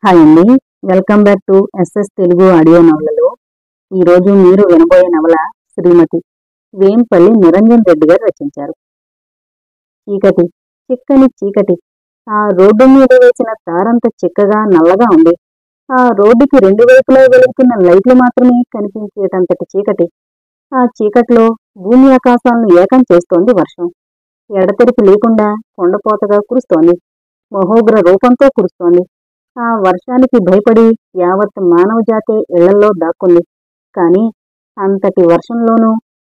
Hi అండి. Welcome back to SS Telugu audio నవలలో ఈరోజు మీరు వినబోయే నవల శ్రీమతి వేంపల్లి నిరంజన్ రెడ్డి గారు రచించారు. చీకటి, చిక్కని చీకటి. ఆ రోడ్డు మీద వేసిన తారంత చిక్కగా నల్లగా ఉంది. ఆ రోడ్డుకి రెండు వైపులా వెలుగుతున్న లైట్లు మాత్రమే కనిపించేటంతటి చీకటి. ఆ చీకట్లో భూమి ఆకాశాలను ఏకం చేస్తోంది వర్షం. ఎడతెరిపి లేకుండా కొండపోతగా కురుస్తోంది. మహోగ్ర రూపంతో కురుస్తోంది. ఆ వర్షానికి భయపడి యావత్ మానవజాతే ఇళ్లల్లో దాక్కుంది. కాని అంతటి వర్షంలోనూ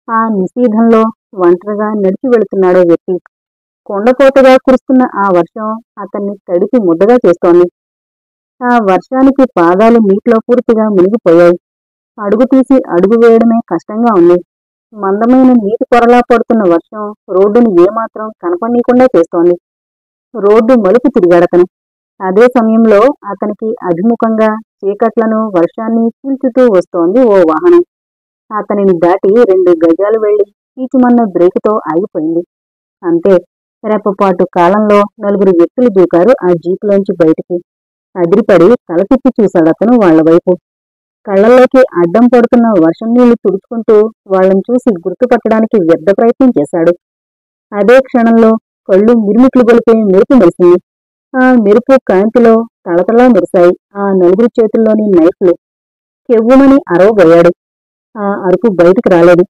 ఆ నిశీధంలో ఒంటరిగా నడిచి వెళుతున్నాడో వ్యక్తి. కొండపోతగా కురుస్తున్న ఆ వర్షం అతన్ని తడిపి ముద్దగా చేస్తోంది. ఆ వర్షానికి పాదాలు నీటిలో పూర్తిగా మునిగిపోయాయి. అడుగు తీసి అడుగు వేయడమే కష్టంగా ఉంది. మందమైన నీటి పొరలా పడుతున్న వర్షం రోడ్డును ఏమాత్రం కనపడనీయకుండా చేస్తోంది. రోడ్డు మలుపు తిరిగాడతను. అదే సమయంలో అతనికి అభిముఖంగా చీకట్లను వర్షాన్ని చీల్చుతూ వస్తోంది ఓ వాహనం. అతనిని దాటి 2 గజాలు వెళ్లి కీచుమన్న బ్రేకుతో ఆగిపోయింది. అంతే, రెప్పపాటు కాలంలో 4 వ్యక్తులు దూకారు ఆ జీపులోంచి బయటికి. అదిరిపడి తల తిప్పి చూశాడతను వాళ్ల వైపు. కళ్లలోకి అడ్డం పడుతున్న వర్షం నీళ్లు తుడుచుకుంటూ వాళ్లను చూసి గుర్తుపట్టడానికి వ్యర్థ ప్రయత్నం చేశాడు. అదే క్షణంలో కళ్ళు మిరుమిట్లు గొలిపే మెరుపు మెరిసింది. ఆ మెరుపు కాంతిలో తళతళా మెరిశాయి ఆ 4 చేతుల్లోని నైఫ్లు. కెవ్వుమని అరవబోయాడు. ఆ అరుపు బయటికి రాలేదు.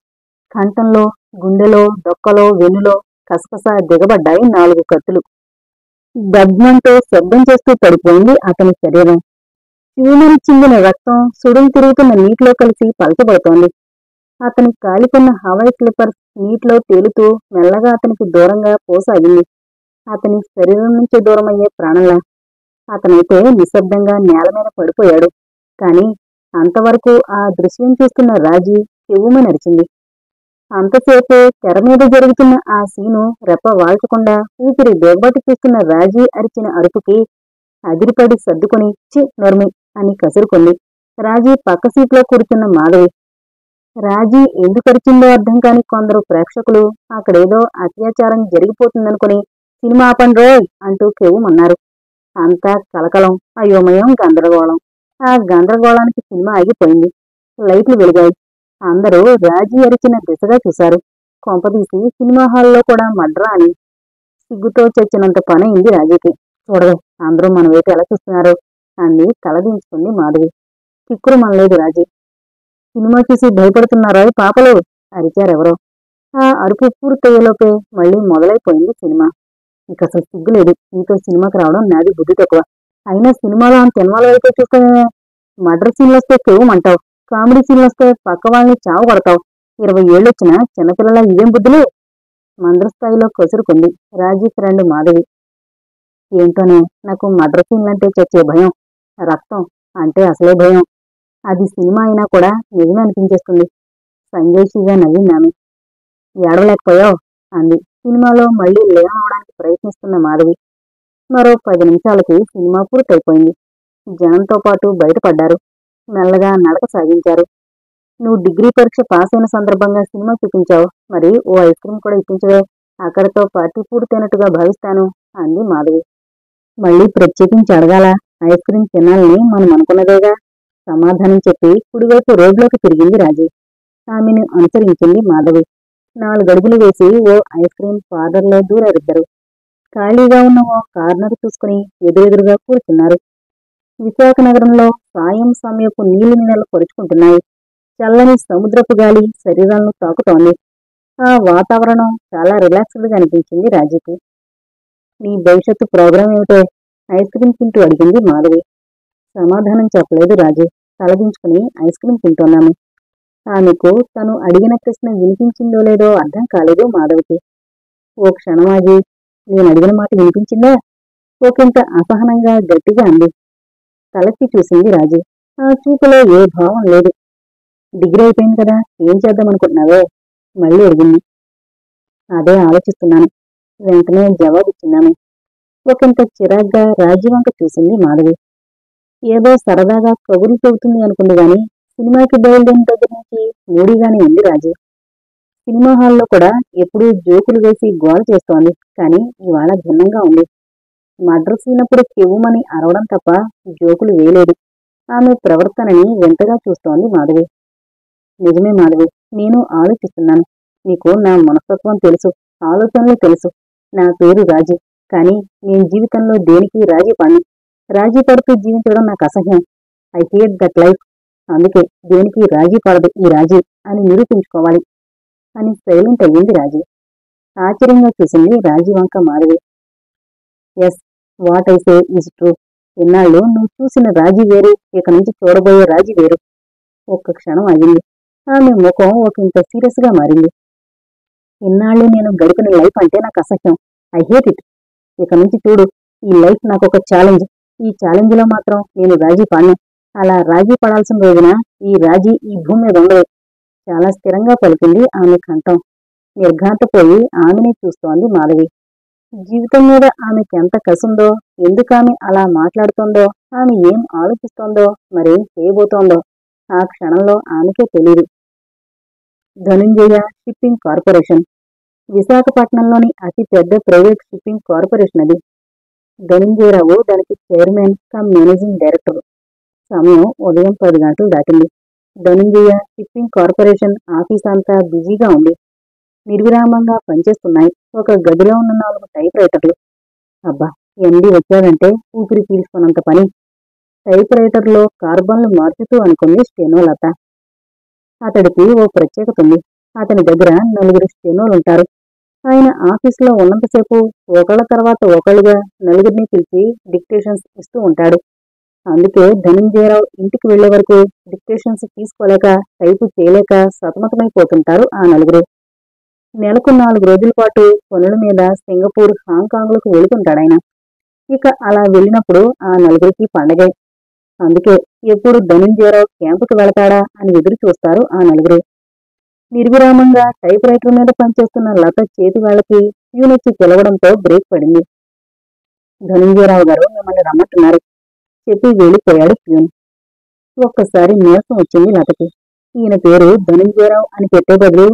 కంఠంలో, గుండెలో, డొక్కలో, వెన్నులో కసకస దిగబడ్డాయి 4 కత్తులు. దగ్మంతో శబ్దం చేస్తూ పడిపోయింది అతని శరీరం. చీమని చిందిన రక్తం సుడులు తిరుగుతున్న నీటిలో కలిసి పలచబడుతోంది. అతని కాలికున్న హవాయి స్లిప్పర్స్ నీటిలో తేలుతూ మెల్లగా అతనికి దూరంగా పోసాగింది. అతని శరీరం నుంచి దూరమయ్యే ప్రాణంలా. అతనైతే నిశ్శబ్దంగా నేల మీద పడిపోయాడు. కాని అంతవరకు ఆ దృశ్యం చూస్తున్న రాజీ చెవుమ నడిచింది. అంతసేపు తెర మీద జరుగుతున్న ఆ సీను రెప్ప వాల్చకుండా ఊపిరి బేగబట్టి చూస్తున్న రాజీ అరిచిన అరుపుకి అదిరిపడి సర్దుకుని చి నోర్మి అని కసురుకుంది రాజీ పక్క సీట్లో కూర్చున్న మాధవి. రాజీ ఎందుకరిచిందో అర్థం కాని కొందరు ప్రేక్షకులు అక్కడేదో అత్యాచారం జరిగిపోతుందనుకుని సినిమా ఆపండ్రోయ్ అంటూ కెవ్వుమన్నారు. అంతా కలకలం, అయోమయం, గందరగోళం. ఆ గందరగోళానికి సినిమా ఆగిపోయింది. లైట్లు వెలిగాయి. అందరూ రాజీ అరిచిన దిశగా చూశారు. కొంపదీసి సినిమా హాల్లో కూడా మడ్రా అని. సిగ్గుతో చచ్చినంత పని అయింది రాజీకి. చూడవే, అందరూ మన వైపు ఎలా చూస్తున్నారు అంది తలదించుకుంది మాధవి. చిక్కురు మనలేదు రాజీ. సినిమా చూసి భయపడుతున్నారో పాపలు అరిచారెవరో. ఆ అరుపు పూర్తయ్యేలోపే మళ్లీ మొదలైపోయింది సినిమా. ఇక అసలు సిగ్గులేదు. నీతో సినిమాకి రావడం నాది బుద్ధి తక్కువ. అయినా సినిమాలో అంత సినిమాలో అయితే చూస్తానే. మర్డర్ సీన్లు వస్తే కేవమంటావు, కామెడీ సీన్లు వస్తే పక్క వాళ్ళని చావు పడతావు. 20 ఏళ్ళొచ్చినా చిన్నపిల్లల ఇవేం బుద్ధులు? మంద్రస్థాయిలో కసురుకుంది రాజీ ఫ్రెండ్ మాధవి. ఏంటోనే, నాకు మర్డర్ సీన్లంటే చచ్చే భయం. రక్తం అంటే అసలే భయం. అది సినిమా అయినా కూడా నిజమే అనిపించేస్తుంది. సంజయ్షిగా నవ్విందామె. ఏడవలేకపోయావు అంది సినిమాలో మళ్లీ లేవడానికి ప్రయత్నిస్తున్న మాధవి. మరో 10 నిమిషాలకి సినిమా పూర్తయిపోయింది. జనంతో పాటు బయటపడ్డారు. మెల్లగా నడక సాగించారు. నువ్వు డిగ్రీ పరీక్ష పాస్ అయిన సందర్భంగా సినిమా చూపించావు. మరి ఓ ఐస్ క్రీమ్ కూడా ఇప్పించవే. అక్కడితో పార్టీ పూర్తయినట్టుగా భావిస్తాను అంది మాధవి. మళ్లీ ప్రత్యేకించి అడగాల? ఐస్ క్రీమ్ తినాలని మనం అనుకున్నదేగా సమాధానం చెప్పి కుడివైపు రోడ్లోకి తిరిగింది రాజీ. ఆమెను అనుసరించింది మాధవి. 4 అడుగులు వేసి ఓ ఐస్ క్రీం పార్లర్లో దూరారిద్దరు. ఖాళీగా ఉన్న ఓ కార్నర్ చూసుకుని ఎదురెదురుగా కూర్చున్నారు. విశాఖ నగరంలో సాయం సమయపు నీలి నీడలు పొరుచుకుంటున్నాయి. చల్లని సముద్రపు గాలి శరీరాలను తాకుతోంది. ఆ వాతావరణం చాలా రిలాక్స్డ్గా అనిపించింది రాజీకి. నీ భవిష్యత్తు ప్రోగ్రాం ఏమిటో ఐస్ క్రీం తింటూ అడిగింది మాధవి. సమాధానం చెప్పలేదు రాజీ. తలదించుకుని ఐస్ క్రీం తింటున్నాము. ఆమెకు తను అడిగిన ప్రశ్న వినిపించిందో లేదో అర్థం కాలేదు మాధవికి. ఓ క్షణమాగి, నేను అడిగిన మాట వినిపించిందా? ఒకంత అసహనంగా గట్టిగా అంది. తలెత్తి చూసింది రాజీ. ఆ చూపులో ఏ భావం లేదు. డిగ్రీ అయిపోయింది కదా, ఏం చేద్దామనుకుంటున్నావే మళ్ళీ అడిగింది. అదే ఆలోచిస్తున్నాను వెంటనే జవాబిచ్చిందామె. ఒకంత చిరాగ్గా రాజీ వంక చూసింది మాధవి. ఏదో సరదాగా కబుర్లు చెబుతుంది అనుకుంది గాని సినిమాకి బయలుదేరిన దగ్గర నుంచి మూడీగానే ఉంది రాజీ. సినిమా హాల్లో కూడా ఎప్పుడూ జోకులు వేసి గోల చేస్తోంది. కానీ ఇవాళ భిన్నంగా ఉంది. మర్డర్ సీనప్పుడు కెవ్వుమని అరవడం తప్ప జోకులు వేయలేదు. ఆమె ప్రవర్తనని వింతగా చూస్తోంది మాధవి. నిజమే మాధవి, నేను ఆలోచిస్తున్నాను. నీకు నా మనస్తత్వం తెలుసు, ఆలోచనలు తెలుసు. నా పేరు రాజీ, కానీ నేను జీవితంలో దేనికి రాజీ పడను. రాజీ పడుతూ జీవించడం నాకు అసహ్యం. I hate that life. అందుకే దేనికి రాజీ పడదు ఈ రాజీ అని నిరూపించుకోవాలి అని సైలెంట్ అయ్యింది రాజీ. ఆశ్చర్యంగా చూసింది రాజీ వంక Madhavi. Yes, what I say is true. ఇన్నాళ్ళు నువ్వు చూసిన రాజీ వేరు, ఇక నుంచి చూడబోయే రాజీ వేరు. ఒక్క క్షణం అయింది. ఆమె ముఖం ఒకంత సీరియస్ గా మారింది. ఇన్నాళ్ళు నేను గడిపిన లైఫ్ అంటే నాకు అసహ్యం. I hate it. ఇక నుంచి చూడు, ఈ లైఫ్ నాకు ఒక ఛాలెంజ్. ఈ ఛాలెంజ్ లో మాత్రం నేను రాజీ పడను. అలా రాజీ పడాల్సిన రోజున ఈ రాజీ ఈ భూమి మీద ఉండదు. చాలా స్థిరంగా పలికింది ఆమె కంఠం. నిర్ఘాంతపోయి ఆమెనే చూస్తోంది మాధవి. జీవితం మీద ఆమెకి ఎంత కసుందో, ఎందుకామె అలా మాట్లాడుతోందో, ఆమె ఏం ఆలోచిస్తోందో, మరేం చేయబోతోందో ఆ క్షణంలో ఆమెకే తెలియదు. ధనుంజయ షిప్పింగ్ కార్పొరేషన్ విశాఖపట్నంలోని అతి పెద్ద ప్రైవేట్ షిప్పింగ్ కార్పొరేషన్ అది. ధనుంజయరావు దానికి చైర్మన్ కమ్ మేనేజింగ్ డైరెక్టర్. సమయం ఉదయం 10 గంటలు దాటింది. ధనుంజయ షిప్పింగ్ కార్పొరేషన్ ఆఫీస్ అంతా బిజీగా ఉంది. నిర్విరామంగా పనిచేస్తున్నాయి ఒక గదిలో ఉన్న 4 టైప్ రైటర్లు. అబ్బా, ఎండి వచ్చాడంటే ఊపిరి పీల్చుకున్నంత పని. టైప్ రైటర్లో కార్బన్లు మార్చుతూ అనుకుంది స్టెనోలత. అతడికి ఓ ప్రత్యేకత ఉంది. అతని దగ్గర 4 స్టెనోలుంటారు. ఆయన ఆఫీసులో ఉన్నంతసేపు ఒకళ్ళ తర్వాత ఒకళ్ళుగా 4ని పిలిచి డిక్టేషన్స్ ఇస్తూ ఉంటాడు. అందుకే ధనుంజయరావు ఇంటికి వెళ్లే వరకు డిక్టేషన్స్ తీసుకోలేక, టైపు చేయలేక సతమతమైపోతుంటారు ఆ 4. నెలకు 4 రోజుల పాటు పనుల మీద సింగపూర్, హాంకాంగ్లకు వెళుతుంటాడాయన. ఇక అలా వెళ్ళినప్పుడు ఆ 4కి పండగే. అందుకే ఎప్పుడు ధనుంజయరావు క్యాంపుకి వెళతాడా అని ఎదురు చూస్తారు ఆ 4. నిర్విరామంగా టైప్ రైటర్ మీద పనిచేస్తున్న లత చేతి వేళకి యూనిచ్చి పిలవడంతో బ్రేక్ పడింది. ధనుంజయరావు గారు మిమ్మల్ని రమ్మంటున్నారు చెప్పి వెళ్ళిపోయాడు ప్యూన్. ఒక్కసారి నీరసం వచ్చింది లతకి. ఈయన పేరు ధనుంజయరావు అని పెట్టే బదులు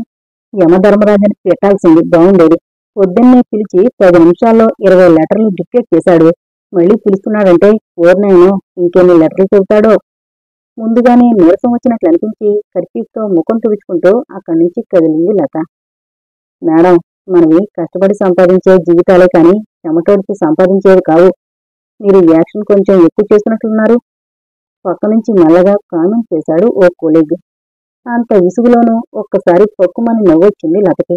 యమధర్మరాజని పెట్టాల్సింది, బాగుండేది. పొద్దున్నే పిలిచి 10 నిమిషాల్లో 20 లెటర్లు డిక్టేట్ చేశాడు. మళ్ళీ పిలుస్తున్నాడంటే ఓర్నాయనో ఇంకెన్ని లెటర్లు చెబుతాడో. ముందుగానే నీరసం వచ్చినట్లు అనిపించి కర్చీఫ్తో ముఖం తుడుచుకుంటూ అక్కడి నుంచి కదిలింది లత. మేడం, మనవి కష్టపడి సంపాదించే జీవితాలే కానీ చెమటోడికి సంపాదించేవి కావు. మీరు యాక్షన్ కొంచెం ఎక్కువ చేస్తున్నట్లున్నారు. పక్క నుంచి మెల్లగా కామెంట్ చేశాడు ఓ కొలీగ్. అంత విసుగులోనూ ఒక్కసారి పక్కుమని నవ్వొచ్చింది లతకి.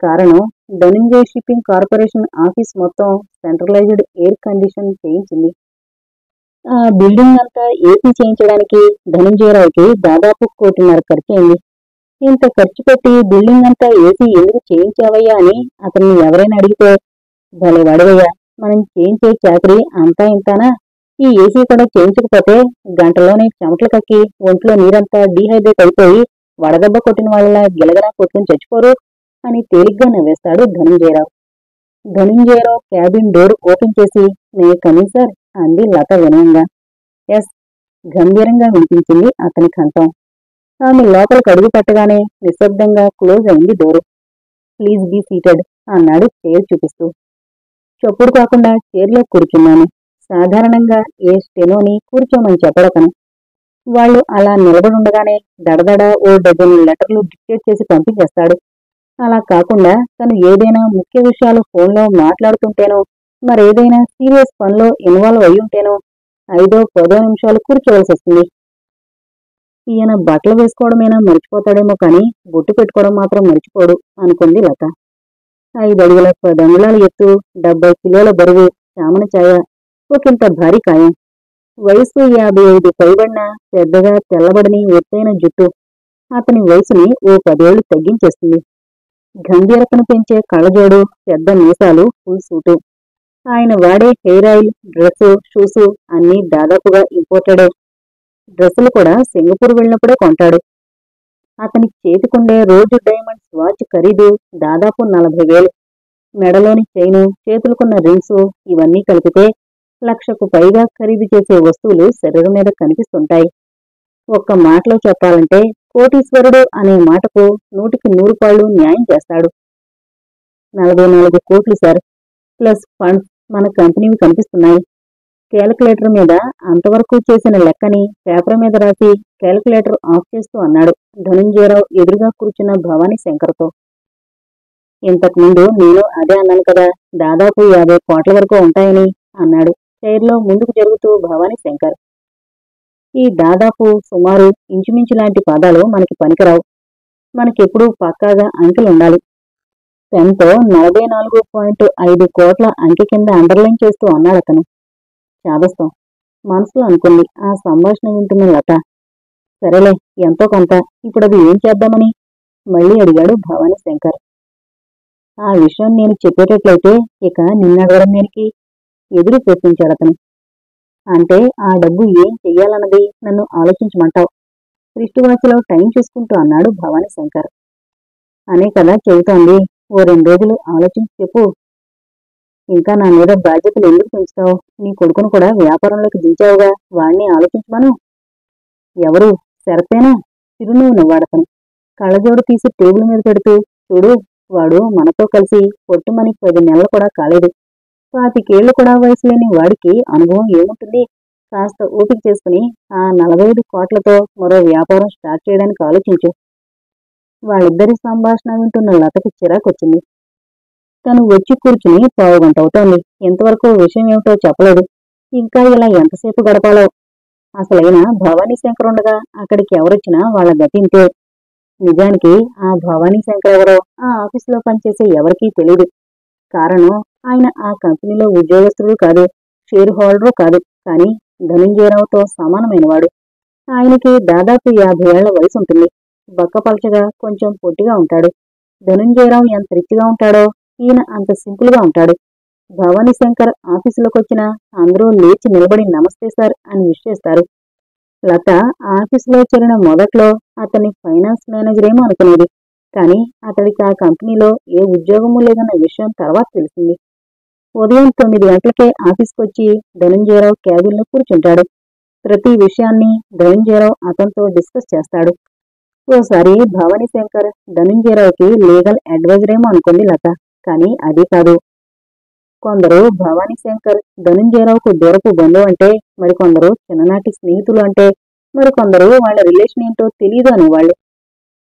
కారణం, ధనుంజయ్ షిప్పింగ్ కార్పొరేషన్ ఆఫీస్ మొత్తం సెంట్రలైజ్డ్ ఎయిర్ కండిషన్ చేయించింది. ఆ బిల్డింగ్ అంతా ఏసీ చేయించడానికి ధనుంజయరావుకి దాదాపు 1.5 కోటి ఖర్చు అయింది. ఇంత ఖర్చు పెట్టి బిల్డింగ్ అంతా ఏసీ ఎందుకు చేయించావయ్యా అని అతన్ని ఎవరైనా అడిగితే, భలే వాడవయ్యా, మనం చేయించే చాకరీ అంతా ఇంతానా? ఈ ఏసీ కూడా చేయించకపోతే గంటలోనే చెమటలు కక్కి ఒంట్లో నీరంతా డీహైడ్రేట్ అయిపోయి వడదెబ్బ కొట్టిన వాళ్ళ గిలగలా కొట్టుకుని చచ్చిపోరు అని తేలిగ్గా నవ్వేస్తాడు Dhanunjaya Rao. Dhanunjaya Rao cabin door open చేసి, మే కమింగ్ సార్ అంది లత వినయంగా. ఎస్, గంభీరంగా వినిపించింది అతని కంఠం. ఆమె లోపలికి అడుగు పెట్టగానే నిశ్శబ్దంగా క్లోజ్ అయింది డోరు. ప్లీజ్ బీ సీటెడ్ అన్నాడు చైర్ చూపిస్తూ. చప్పుడు కాకుండా చైర్లో కూర్చున్నాను. సాధారణంగా ఏ స్టెనోని కూర్చోమని చెప్పడకను. వాళ్ళు అలా నిలబడుండగానే దడదడ ఓ డజన్ లెటర్లు డిక్టేట్ చేసి పంపించేస్తాడు. అలా కాకుండా తను ఏదైనా ముఖ్య విషయాలు ఫోన్లో మాట్లాడుతుంటేనో, మరేదైనా సీరియస్ పనిలో ఇన్వాల్వ్ అయ్యుంటేనో 5-10 నిమిషాలు కూర్చోవలసి వస్తుంది. ఈయన బట్టలు వేసుకోవడమైనా మర్చిపోతాడేమో కానీ బొట్టు పెట్టుకోవడం మాత్రం మర్చిపోడు అనుకుంది లత. 5 అడుగుల 10 అంగుళాల ఎత్తు, 70 కిలోల బరువు, చామన ఛాయ, ఒకంత భారీ కాయం. వయసు 55 పైబడిన పెద్దగా తెల్లబడని ఎత్తైన జుట్టు అతని వయసుని ఓ 10 ఏళ్లు తగ్గించేస్తుంది. గంభీరతను పెంచే కళ్ళజోడు, పెద్ద మీసాలు, ఫుల్ సూటు. ఆయన వాడే హెయిర్ ఆయిల్, డ్రెస్సు, షూసు అన్నీ దాదాపుగా ఇంపోర్టెడే. డ్రెస్సులు కూడా సింగపూర్ వెళ్ళినప్పుడే కొంటాడు. అతని చేతికుండే రోజు డైమండ్స్ వాచ్ ఖరీదు దాదాపు 40,000. మెడలోని చైను, చేతులకున్న రింగ్సు ఇవన్నీ కలిపితే 1,00,000కు పైగా ఖరీదు చేసే వస్తువులు శరీరం మీద కనిపిస్తుంటాయి. ఒక్క మాటలో చెప్పాలంటే కోటీశ్వరుడు అనే మాటకు 100కి 100 పాళ్ళు న్యాయం చేస్తాడు. 44 కోట్లు సార్, ప్లస్ ఫండ్స్ మన కంపెనీవి కనిపిస్తున్నాయి. క్యాలిక్యులేటర్ మీద అంతవరకు చేసిన లెక్కని పేపర్ మీద రాసి క్యాలిక్యులేటర్ ఆఫ్ చేస్తూ అన్నాడు ధనుంజయరావు ఎదురుగా కూర్చున్న భవానీ శంకర్తో. ఇంతకుముందు నేను అదే అన్నాను కదా, దాదాపు 50 కోట్ల వరకు ఉంటాయని అన్నాడు చైర్లో ముందుకు జరుగుతూ భవానీ శంకర్. ఈ దాదాపు, సుమారు, ఇంచుమించు లాంటి పదాలు మనకి పనికిరావు. మనకెప్పుడూ పక్కాగా అంకెలుండాలి. పెన్తో 44.5 కోట్ల అంకె కింద అండర్లైన్ చేస్తూ అన్నాడతను. చాదస్తం మనసులో అనుకుంది ఆ సంభాషణ వింటున్న లత. సరేలే, ఎంతో కొంత, ఇప్పుడది ఏం చేద్దామని మళ్ళీ అడిగాడు భవానీ శంకర్. ఆ విషయం నేను చెప్పేటట్లయితే ఇక నిన్నడగడం దేనికి ఎదురు ప్రశ్నించాడతను. అంటే ఆ డబ్బు ఏం చెయ్యాలన్నది నన్ను ఆలోచించమంటావు రిస్ట్ వాచ్లో టైం చూసుకుంటూ అన్నాడు భవానీ శంకర్. అనే కదా చెబుతోంది, ఓ 2 రోజులు ఆలోచించి చెప్పు. ఇంకా నా మీద బాధ్యతలు ఎందుకు పెంచుతావు? నీ కొడుకును కూడా వ్యాపారంలోకి దించావుగా, వాణ్ణి ఆలోచించమను. ఎవరు? శరతేనా? చిరునవ్వు నవ్వాడతను కళ్ళజోడు తీసి టేబుల్ మీద పెడుతూ. చూడు, వాడు మనతో కలిసి పొట్టుమని 10 నెలలు కూడా కాలేదు. 25 కూడా వయసు లేని వాడికి అనుభవం ఏముంటుంది? కాస్త ఓపిక చేసుకుని ఆ 45 కోట్లతో మరో వ్యాపారం స్టార్ట్ చేయడానికి ఆలోచించు. వాళ్ళిద్దరి సంభాషణ వింటున్న లతకి చిరాకొచ్చింది. తను వచ్చి కూర్చుని 15 గంట అవుతోంది. ఇంతవరకు విషయం ఏమిటో చెప్పలేదు. ఇంకా ఇలా ఎంతసేపు గడపాలో? అసలైన భవానీ శంకర్ ఉండగా అక్కడికి ఎవరొచ్చినా వాళ్ళ గతింతే. నిజానికి ఆ భవానీ శంకర్ ఎవరో ఆ ఆఫీసులో పనిచేసే ఎవరికీ తెలీదు. కారణం, ఆయన ఆ కంపెనీలో ఉద్యోగస్తుడు కాదు, షేర్ హోల్డరు కాదు. కానీ ధనుంజయరావుతో సమానమైనవాడు. ఆయనకి దాదాపు 50 ఏళ్ల వయసు ఉంటుంది. బక్కపలచగా, కొంచెం పొట్టిగా ఉంటాడు. ధనుంజయరావు ఎంత రిచ్గా ఉంటాడో ఈయన అంత సింపుల్ గా ఉంటాడు. భవానీ శంకర్ ఆఫీసులోకొచ్చినా అందరూ లేచి నిలబడి నమస్తే సార్ అని విష్ చేస్తారు. లత ఆఫీసులో చేరిన మొదట్లో అతన్ని ఫైనాన్స్ మేనేజరేమో అనుకునేది. కానీ అతడికి ఆ కంపెనీలో ఏ ఉద్యోగమూ లేదన్న విషయం తర్వాత తెలిసింది. ఉదయం 9 గంటలకే ఆఫీస్కొచ్చి ధనుంజయరావు క్యాబిన్లో కూర్చుంటాడు. ప్రతి విషయాన్ని ధనుంజయరావు అతనితో డిస్కస్ చేస్తాడు. ఓసారి భవానీ శంకర్ ధనుంజయరావుకి లీగల్ అడ్వైజరేమో అనుకుంది లత. కానీ అది కాదు. కొందరు భవానీ శంకర్ ధనుంజయరావుకు దూరపు బంధువు అంటే, మరికొందరు చిన్ననాటి స్నేహితులు అంటే, మరికొందరు వాళ్ళ రిలేషన్ ఏంటో తెలీదు అనేవాళ్ళు.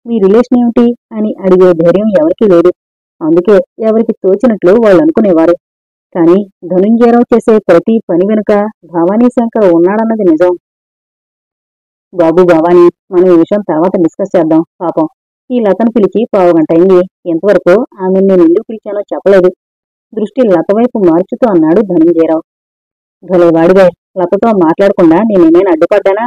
మీ రిలేషన్ ఏమిటి అని అడిగే ధైర్యం ఎవరికీ లేదు. అందుకే ఎవరికి తోచినట్లు వాళ్ళు అనుకునేవారు. కానీ ధనుంజయరావు చేసే ప్రతి పని వెనుక భవానీ శంకర్ ఉన్నాడన్నది నిజం. బాబు భవానీ, మనం ఈ విషయం తర్వాత డిస్కస్ చేద్దాం. పాపం ఈ లతను పిలిచి 15 గంట అయింది. ఇంతవరకు ఆమెను నేను ఎందుకు పిలిచానో చెప్పలేదు. దృష్టి లత వైపు మార్చుతూ అన్నాడు ధనుంజయరావు. భలేవాడిగా, లతతో మాట్లాడకుండా నేనేమైనా అడ్డుపడ్డానా?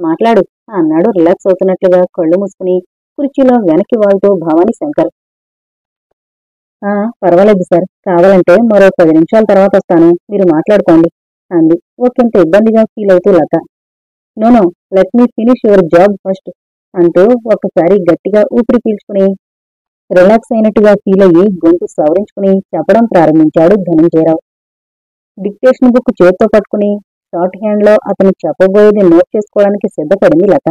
మాట్లాడు అన్నాడు రిలాక్స్ అవుతున్నట్లుగా కళ్ళు మూసుకుని కుర్చీలో వెనక్కి వాళ్తూ భవానీ శంకర్. పర్వాలేదు సార్, కావాలంటే మరో 10 నిమిషాల తర్వాత వస్తాను, మీరు మాట్లాడుకోండి అంది ఒకంత ఇబ్బందిగా ఫీల్ అవుతూ Latha. No, let me finish your job first అంటూ ఒకసారి గట్టిగా ఊపిరి పీల్చుకుని రిలాక్స్ అయినట్టుగా ఫీల్ అయ్యి గొంతు సవరించుకుని చెప్పడం ప్రారంభించాడు ధనుంజయరావు. డిక్టేషన్ బుక్ చేత్తో పట్టుకుని షార్ట్ హ్యాండ్ లో అతను చెప్పబోయేది నోట్ చేసుకోవడానికి సిద్ధపడింది లత.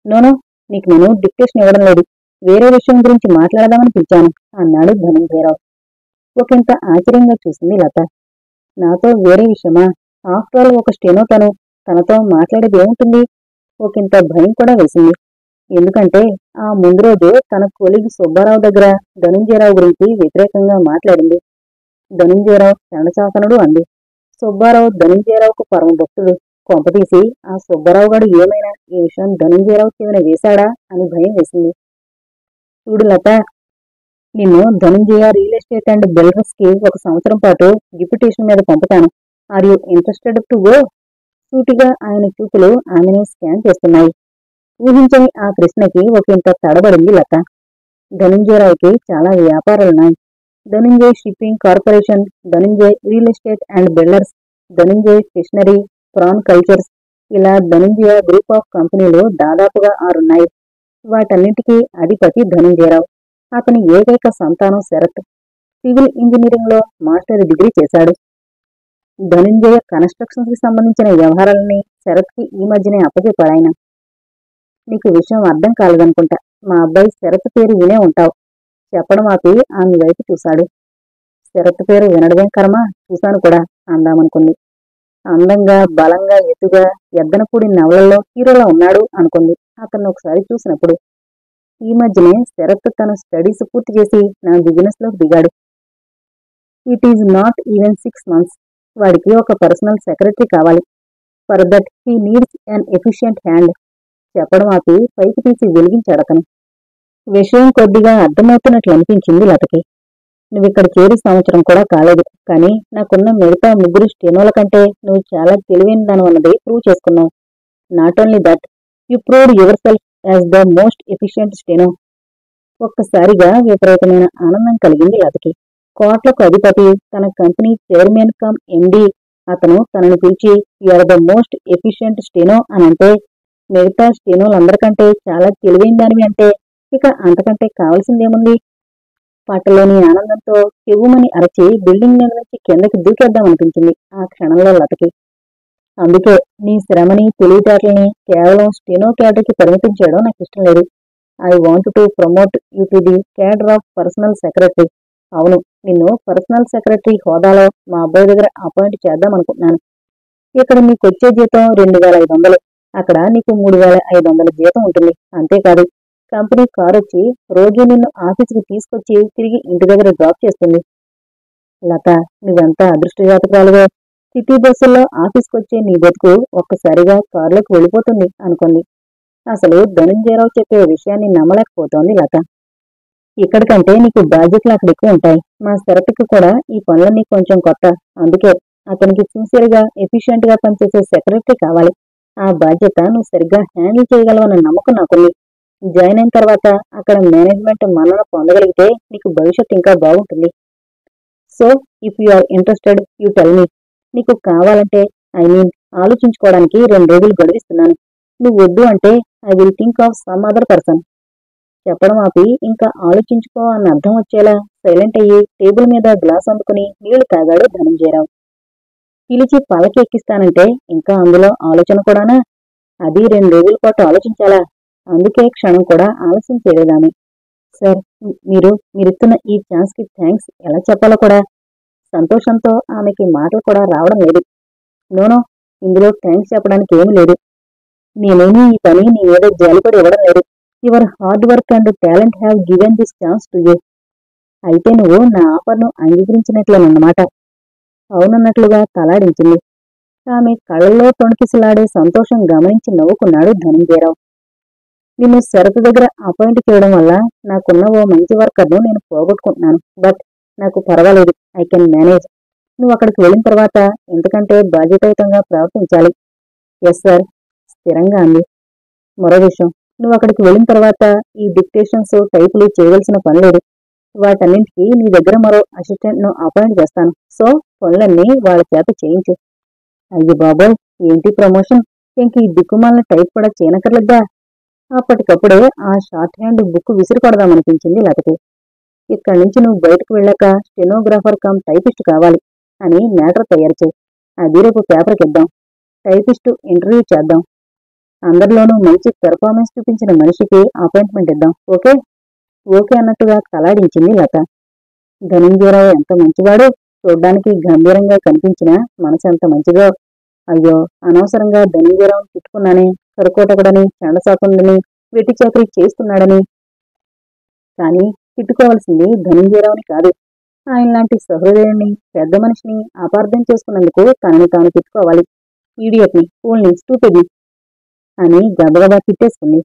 నోనో, నీకు నేను డిక్టేషన్ ఇవ్వడం లేదు, వేరే విషయం గురించి మాట్లాడదామని పిలిచాను అన్నాడు ధనుంజయరావు. ఒకంత ఆశ్చర్యంగా చూసింది లత. నాతో వేరే విషయమా? ఆఫ్టర్ ఆల్ ఒక స్టెనో తనతో మాట్లాడేది ఏముంటుంది? ఒకంత భయం కూడా వేసింది. ఎందుకంటే ఆ ముందు రోజు తన కొలీగ్ సుబ్బారావు దగ్గర ధనుంజయరావు గురించి వ్యతిరేకంగా మాట్లాడింది. ధనుంజయరావు శరణశాసనుడు అంది. సుబ్బారావు ధనుంజయరావుకు పరమ భక్తుడు. కొంపతీసి ఆ సుబ్బారావు గారు ఏమైనా ఈ విషయం ధనుంజయరావు చెవిన వేశాడా అని భయం వేసింది. చూడు లత, నిన్ను Dhananjaya real estate and builders కి 1 సంవత్సరం పాటు డిప్యుటేషన్ మీద పంపుతాను. Are you interested to go? సూటిగా ఆయన చూపులు ఆమెను స్కాన్ చేస్తున్నాయి. ఊహించని ఆ ప్రశ్నకి ఒకంత తడబడింది లత. ధనుంజయరావుకి చాలా వ్యాపారాలున్నాయి. Dhanunjay shipping corporation, Dhanunjay real estate and builders, Dhanunjay fishery, prawn cultures, ఇలా ధనుంజయ గ్రూప్ ఆఫ్ కంపెనీలు దాదాపుగా 6 ఉన్నాయి. వాటన్నింటికీ అధిపతి ధనుంజయరావు. అతని ఏకైక సంతానం శరత్. సివిల్ ఇంజనీరింగ్ లో మాస్టర్ డిగ్రీ చేశాడు. ధనుంజయ కన్స్ట్రక్షన్స్ కి సంబంధించిన వ్యవహారాలని శరత్ కి ఈ మధ్యనే అప్పచెప్పాడాయన. నీకు విషయం అర్థం కాలేదనుకుంటా. మా అబ్బాయి శరత్ పేరు వినే ఉంటావు. చెప్పడం ఆపి ఆమె వైపు చూశాడు. శరత్ పేరు వినడమే కర్మ, చూశాను కూడా అందామనుకుంది. అందంగా, బలంగా, ఎత్తుగా, ఎద్దనపూడి నవలల్లో హీరోలా ఉన్నాడు అనుకుంది అతన్ని ఒకసారి చూసినప్పుడు. ఈ మధ్యనే శరత్ తన స్టడీస్ పూర్తి చేసి నా బిజినెస్ లోకి దిగాడు. It is not even 6 months. వాడికి ఒక పర్సనల్ సెక్రటరీ కావాలి. For that he needs an efficient hand. చెప్పడం ఆపి పైకి తీసి వెలిగించాడతను. విషయం కొద్దిగా అర్థమవుతున్నట్లు అనిపించింది లతకి. నువ్విక్కడ చేరి సంవత్సరం కూడా కాలేదు, కానీ నాకున్న మిగతా 3 స్టెనోల కంటే నువ్వు చాలా తెలివైన దానివన్నది ప్రూవ్ చేసుకున్నావు. Not only that, you proved your self as the most efficient steno. ఒక్కసారిగా విపరీతమైన ఆనందం కలిగింది లతకి. కోట్లకు అధిపతి, తన కంపెనీ చైర్మన్ కమ్ ఎండి అతను తనని పిలిచి you are the most efficient steno అనంటే, మిగతా స్టెనోలందరికంటే చాలా తెలివైన దానివి అంటే ఇక అంతకంటే కావలసిందేముంది? పట్టలోని ఆనందంతో చెవుమని అరచి బిల్డింగ్ మీద నుంచి కిందకి దూకేద్దామనిపించింది ఆ క్షణంలో లతకి. అందుకే నీ శ్రమని, తెలివితేటల్ని కేవలం స్టెనో క్యాడర్కి పరిమితం చేయడం నాకు ఇష్టం లేదు. I want to promote you to the cadre of personal secretary. అవును, నిన్ను పర్సనల్ సెక్రటరీ హోదాలో మా అబ్బాయి దగ్గర అపాయింట్ చేద్దామనుకుంటున్నాను. ఇక్కడ నీకొచ్చే జీతం 2500. అక్కడ నీకు 3500 జీతం ఉంటుంది. అంతేకాదు, కంపెనీ కారు వచ్చి రోజు నిన్ను ఆఫీసుకి తీసుకొచ్చి తిరిగి ఇంటి దగ్గర డ్రాప్ చేస్తుంది. లత, నువ్వెంత అదృష్టజాతకురాలుగా! సిటీ బస్సుల్లో ఆఫీస్కొచ్చే నీ బతుకు ఒక్కసారిగా కారులోకి వెళ్ళిపోతుంది అనుకుంది. అసలు ధనంజయరావు చెప్పే విషయాన్ని నమ్మలేకపోతోంది లత. ఇక్కడికంటే నీకు బాధ్యతలు అక్కడ ఎక్కువ ఉంటాయి. మా శరత్కి కూడా ఈ పనులన్నీ కొంచెం కొత్త. అందుకే అతనికి సిన్సియర్ గా, ఎఫిషియెంట్ గా పనిచేసే సెక్రటరీ కావాలి. ఆ బాధ్యత నువ్వు సరిగ్గా హ్యాండిల్ చేయగలవన్న నమ్మకం నాకుంది. జాయిన్ అయిన తర్వాత అక్కడ మేనేజ్మెంట్ మన్నన పొందగలిగితే నీకు భవిష్యత్ ఇంకా బాగుంటుంది. So if you are interested, you tell me. నీకు కావాలంటే, ఆలోచించుకోవడానికి 2 రోజులు గడువిస్తున్నాను. నువ్వు వద్దు అంటే I will think of some other person. చెప్పడం ఆపి ఇంకా ఆలోచించుకో అన్న అర్థం వచ్చేలా సైలెంట్ అయ్యి టేబుల్ మీద గ్లాస్ అందుకుని నీళ్లు తాగాడు ధనంజయరావు. పిలిచి పల్లకి ఎక్కిస్తానంటే ఇంకా అందులో ఆలోచన కూడానా? అది 2 రోజుల పాటు ఆలోచించాలా? అందుకే క్షణం కూడా ఆలస్యం చేయలేదామె. సార్, మీరిస్తున్న ఈ ఛాన్స్ కి థ్యాంక్స్ ఎలా చెప్పాలో కూడా. సంతోషంతో ఆమెకి మాటలు కూడా రావడం లేదు. నోనో, ఇందులో థ్యాంక్స్ చెప్పడానికి ఏమీ లేదు. నేనేమీ ఈ పని నీ మీద జాలిపడి ఇవ్వడం లేదు. Your hard work and talent have given this chance to you. అయితే నువ్వు నా ఆఫర్ను అంగీకరించినట్లేనన్నమాట. అవునన్నట్లుగా తలాడించింది. ఆమె కళ్ళల్లో తొణికిసలాడే సంతోషం గమనించి నవ్వుకున్నాడు ధనంజయరావు. నిన్ను శరత్ దగ్గర అపాయింట్ చేయడం వల్ల నాకున్న ఓ మంచి వర్కర్ను నేను పోగొట్టుకుంటున్నాను. బట్ నాకు పర్వాలేదు, ఐ కెన్ మేనేజ్. నువ్వు అక్కడికి వెళ్ళిన తర్వాత ఎంతకంటే బాధ్యతాయుతంగా ప్రవర్తించాలి. ఎస్ సార్, స్థిరంగా అంది. మరో విషయం, నువ్వు అక్కడికి వెళ్ళిన తర్వాత ఈ డిక్టేషన్స్, టైపులు చేయవలసిన పని లేదు. వాటన్నింటికి నీ దగ్గర మరో అసిస్టెంట్ ను అపాయింట్ చేస్తాను. సో పనులన్నీ వాళ్ళ చేత చేయించు. అయ్యి బాబోయ్, ఏంటి ప్రమోషన్! ఇంక ఈ దిక్కుమాలిన టైప్ కూడా చేయనక్కర్లేదా? అప్పటికప్పుడే ఆ షార్ట్ హ్యాండ్ బుక్ విసిరి కొడదామనిపించింది లతకి. ఇక్కడి నుంచి నువ్వు బయటకు వెళ్ళాక స్టెనోగ్రాఫర్ కమ్ టైపిస్ట్ కావాలి అని మ్యాటర్ తయారు చేయి. అది రేపు పేపర్కి ఇద్దాం. టైపిస్టు ఇంటర్వ్యూ చేద్దాం. అందరిలోనూ మంచి పెర్ఫార్మెన్స్ చూపించిన మనిషికి అపాయింట్మెంట్ ఇద్దాం. ఓకే? ఓకే అన్నట్టుగా తలాడించింది లత. ధనంజయరావు ఎంత మంచివాడు! చూడ్డానికి గంభీరంగా కనిపించినా మనసు ఎంత మంచిదో. అయ్యో, అనవసరంగా ధనంజయరావుని తిట్టుకున్నానే. కరుకోటకుడని, చండసాకుండని, వెట్టి చాకరీ చేస్తున్నాడని. కానీ తిట్టుకోవలసింది ధనంజయరావుని కాదు, ఆయనలాంటి సహృదయుణ్ణి, పెద్ద మనిషిని అపార్థం చేసుకున్నందుకు తనని తాను తిట్టుకోవాలి. ఈడియట్ని, ఫూల్ని, స్టూపిడ్ని అని గబగబా తిట్టేసుకుంది.